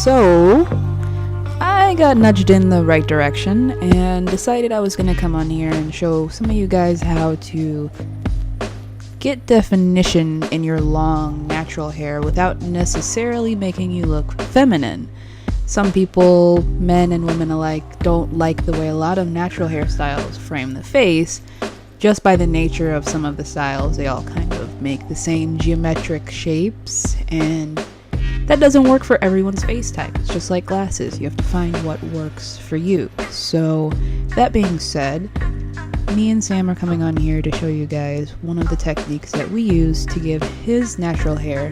So I got nudged in the right direction and decided I was going to come on here and show some of you guys how to get definition in your long natural hair without necessarily making you look feminine. Some people, men and women alike, don't like the way a lot of natural hairstyles frame the face. Just by the nature of some of the styles, they all kind of make the same geometric shapes, and that doesn't work for everyone's face type. It's just like glasses. You have to find what works for you. So that being said, me and Sam are coming on here to show you guys one of the techniques that we use to give his natural hair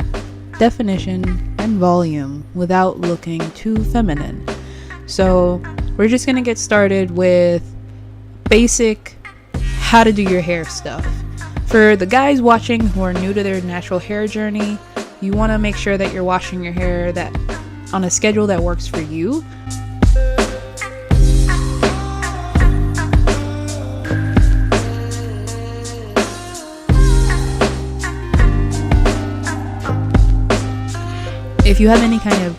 definition and volume without looking too feminine. So we're just going to get started with basic how to do your hair stuff. For the guys watching who are new to their natural hair journey, you want to make sure that you're washing your hair on a schedule that works for you. If you have any kind of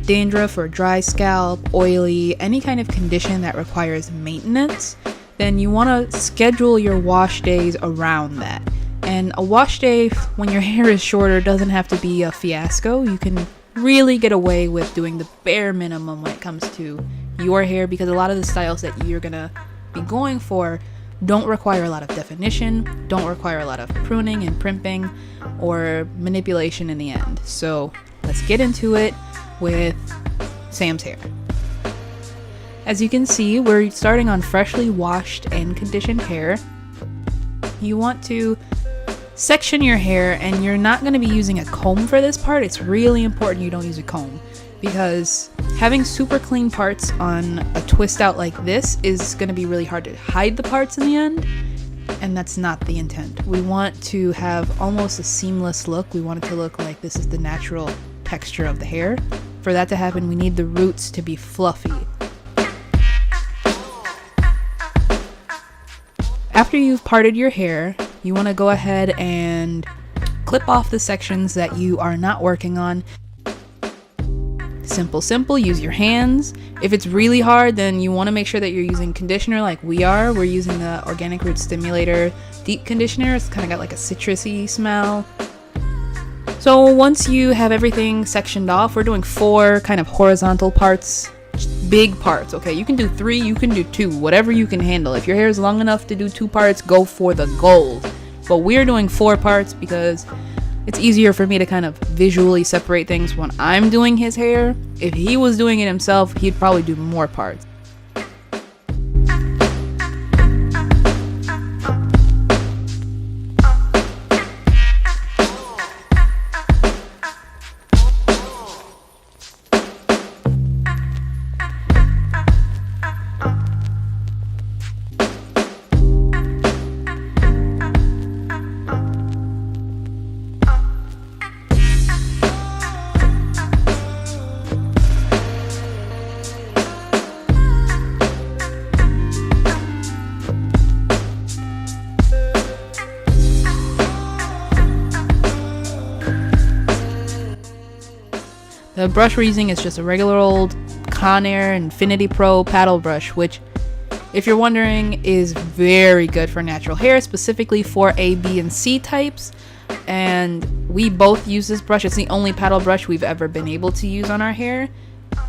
dandruff or dry scalp, oily, any kind of condition that requires maintenance, then you want to schedule your wash days around that. And a wash day when your hair is shorter doesn't have to be a fiasco. You can really get away with doing the bare minimum when it comes to your hair, because a lot of the styles that you're going to be going for don't require a lot of definition, don't require a lot of pruning and primping or manipulation in the end. So let's get into it with Sam's hair. As you can see, we're starting on freshly washed and conditioned hair. You want to section your hair, and you're not going to be using a comb for this part. It's really important you don't use a comb, because having super clean parts on a twist out like this is going to be really hard to hide the parts in the end, and that's not the intent. We want to have almost a seamless look. We want it to look like this is the natural texture of the hair. For that to happen, we need the roots to be fluffy. After you've parted your hair, you want to go ahead and clip off the sections that you are not working on. Simple, use your hands. If it's really hard, then you want to make sure that you're using conditioner like we are. We're using the Organic Root Stimulator Deep Conditioner. It's kind of got like a citrusy smell. So once you have everything sectioned off, we're doing 4 kind of horizontal parts. Big parts, okay? You can do 3, you can do 2, whatever you can handle. If your hair is long enough to do 2 parts, go for the gold. But we're doing 4 parts because it's easier for me to kind of visually separate things when I'm doing his hair. If he was doing it himself, he'd probably do more parts. The brush we're using is just a regular old Conair Infinity Pro paddle brush, which, if you're wondering, is very good for natural hair, specifically for A, B, and C types. And we both use this brush. It's the only paddle brush we've ever been able to use on our hair.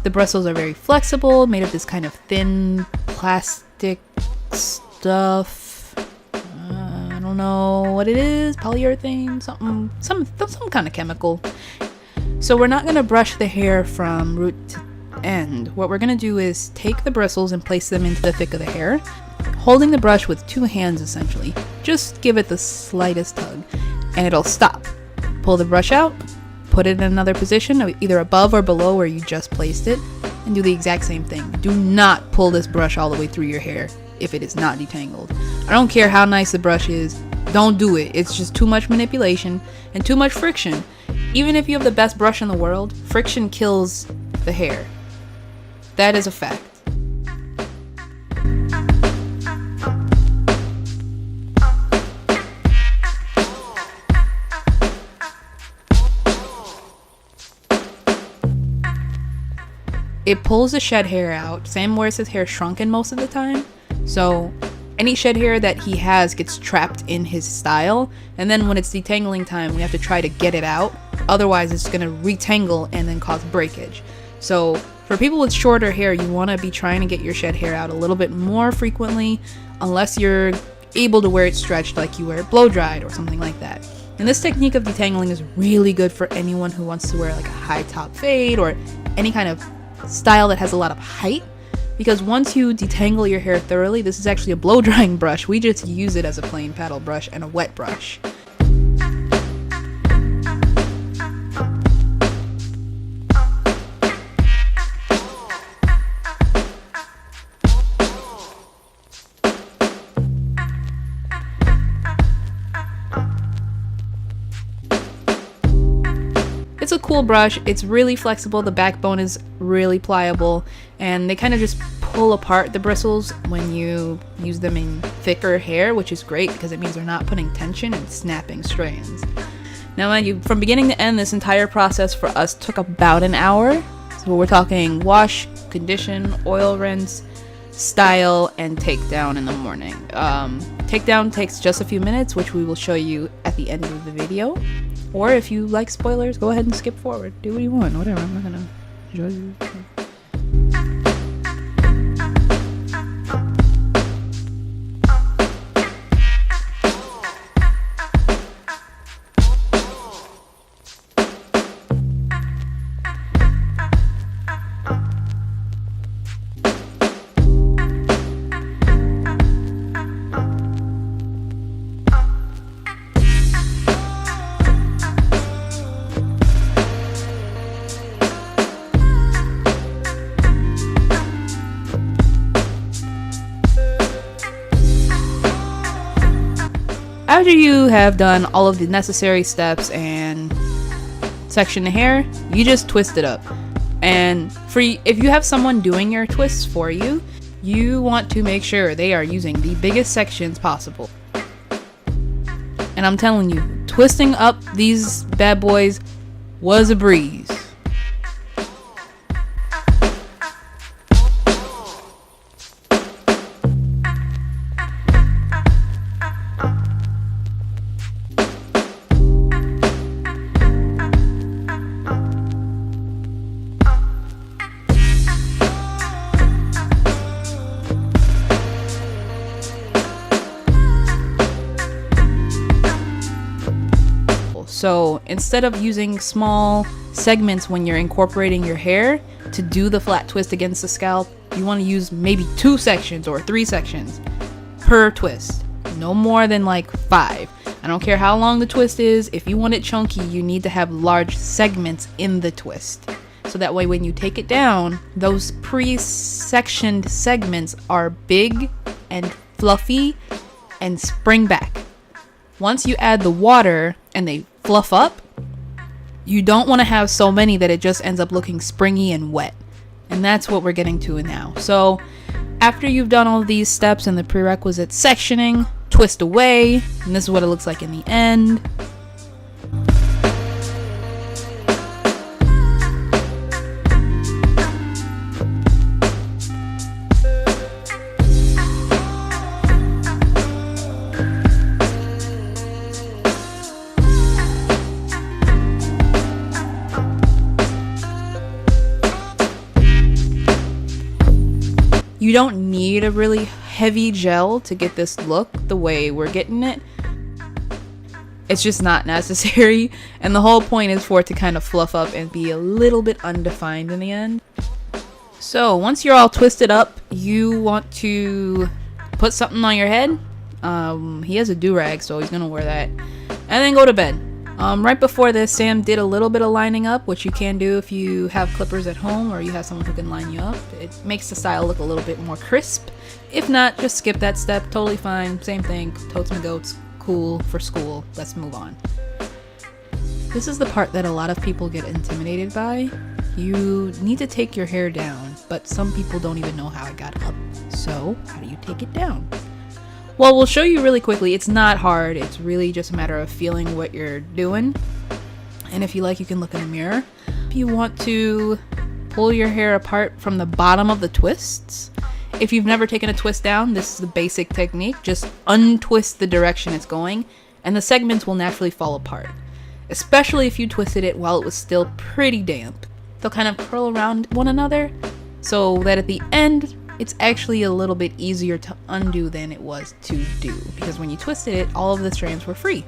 The bristles are very flexible, made of this kind of thin plastic stuff. I don't know what it is, polyurethane, some kind of chemical. So we're not going to brush the hair from root to end. What we're going to do is take the bristles and place them into the thick of the hair, holding the brush with 2 hands essentially. Just give it the slightest tug and it'll stop. Pull the brush out, put it in another position, either above or below where you just placed it, and do the exact same thing. Do not pull this brush all the way through your hair if it is not detangled. I don't care how nice the brush is, don't do it. It's just too much manipulation and too much friction. Even if you have the best brush in the world, friction kills the hair. That is a fact. it pulls the shed hair out. Sam wears his hair shrunken most of the time, so any shed hair that he has gets trapped in his style, and then when it's detangling time, we have to try to get it out. Otherwise, it's going to retangle and then cause breakage. So for people with shorter hair, you want to be trying to get your shed hair out a little bit more frequently, unless you're able to wear it stretched like you wear it blow dried or something like that. And this technique of detangling is really good for anyone who wants to wear like a high top fade or any kind of style that has a lot of height. Because once you detangle your hair thoroughly, this is actually a blow drying brush. We just use it as a plain paddle brush and a wet brush. It's a cool brush. It's really flexible. The backbone is really pliable, and they kind of just pull apart the bristles when you use them in thicker hair, which is great because it means they're not putting tension and snapping strands. Now, mind you, from beginning to end, this entire process for us took about an hour. So we're talking wash, condition, oil rinse, style, and takedown in the morning. Takedown takes just a few minutes, which we will show you at the end of the video. Or if you like spoilers, go ahead and skip forward. Do what you want, whatever. I'm not gonna judge you. After you have done all of the necessary steps and section the hair, you just twist it up. And if you have someone doing your twists for you, you want to make sure they are using the biggest sections possible. And I'm telling you, twisting up these bad boys was a breeze. So instead of using small segments when you're incorporating your hair to do the flat twist against the scalp, you want to use maybe 2 sections or 3 sections per twist. No more than like 5. I don't care how long the twist is. If you want it chunky, you need to have large segments in the twist. So that way when you take it down, those pre-sectioned segments are big and fluffy and spring back. Once you add the water and they fluff up, you don't want to have so many that it just ends up looking springy and wet. And that's what we're getting to now. So after you've done all of these steps and the prerequisite sectioning, twist away, and this is what it looks like in the end. You don't need a really heavy gel to get this look the way we're getting it. It's just not necessary, and the whole point is for it to kind of fluff up and be a little bit undefined in the end. So once you're all twisted up, you want to put something on your head. He has a do-rag, so he's gonna wear that, and then go to bed. Right before this, Sam did a little bit of lining up, which you can do if you have clippers at home or you have someone who can line you up. It makes the style look a little bit more crisp. If not, just skip that step. Totally fine. Same thing. Totes my goats. Cool for school. Let's move on. This is the part that a lot of people get intimidated by. You need to take your hair down, but some people don't even know how it got up. So, how do you take it down? Well, we'll show you really quickly. It's not hard. It's really just a matter of feeling what you're doing. And if you like, you can look in the mirror. If you want to pull your hair apart from the bottom of the twists. If you've never taken a twist down, this is the basic technique. Just untwist the direction it's going, and the segments will naturally fall apart. Especially if you twisted it while it was still pretty damp. They'll kind of curl around one another, so that at the end, it's actually a little bit easier to undo than it was to do. Because when you twisted it, all of the strands were free.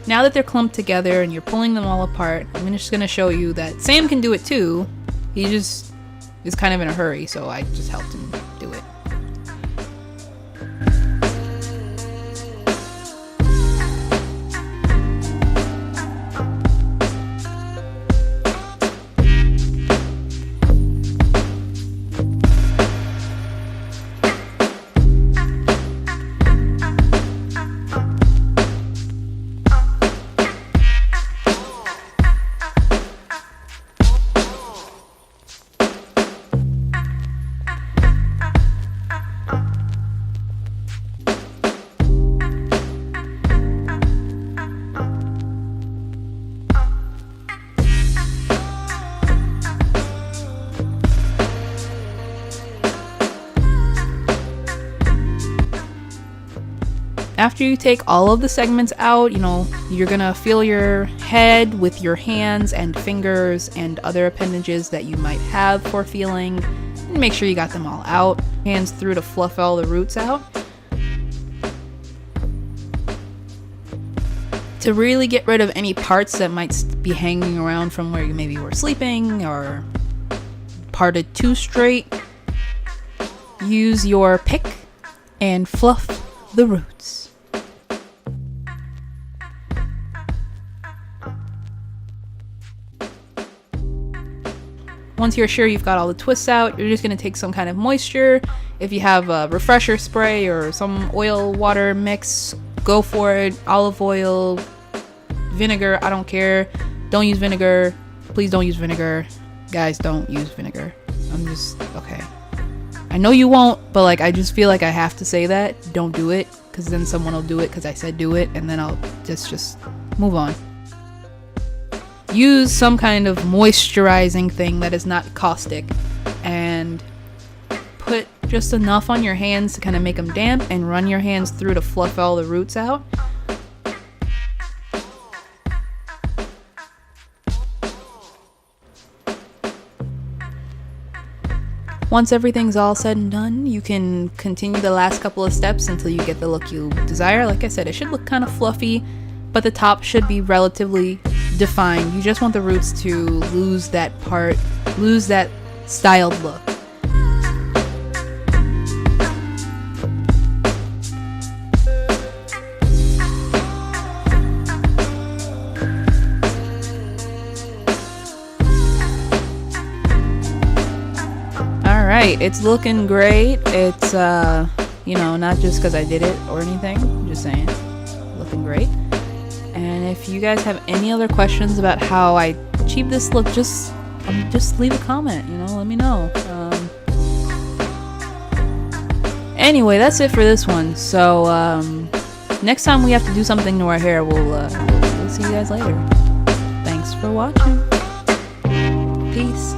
Now that they're clumped together and you're pulling them all apart, I'm just going to show you that Sam can do it too. He just is kind of in a hurry, so I just helped him do it. After you take all of the segments out, you're gonna feel your head with your hands and fingers and other appendages that you might have for feeling, and make sure you got them all out. Hands through to fluff all the roots out. To really get rid of any parts that might be hanging around from where you maybe were sleeping or parted too straight, use your pick and fluff the roots. Once you're sure you've got all the twists out, you're just going to take some kind of moisture. If you have a refresher spray or some oil water mix, go for it. Olive oil, vinegar, I don't care. Don't use vinegar. Please don't use vinegar. Guys, don't use vinegar. Okay. I know you won't, but I just feel like I have to say that. Don't do it, because then someone will do it because I said do it, and then I'll just move on. Use some kind of moisturizing thing that is not caustic, and put just enough on your hands to kind of make them damp, and run your hands through to fluff all the roots out. Once everything's all said and done, you can continue the last couple of steps until you get the look you desire. Like I said, it should look kind of fluffy, but the top should be relatively defined. You just want the roots to lose that styled look. Alright, it's looking great. It's not just because I did it or anything, I'm just saying, looking great. And if you guys have any other questions about how I achieved this look, just leave a comment, let me know. Anyway, that's it for this one. So next time we have to do something to our hair, we'll see you guys later. Thanks for watching. Peace.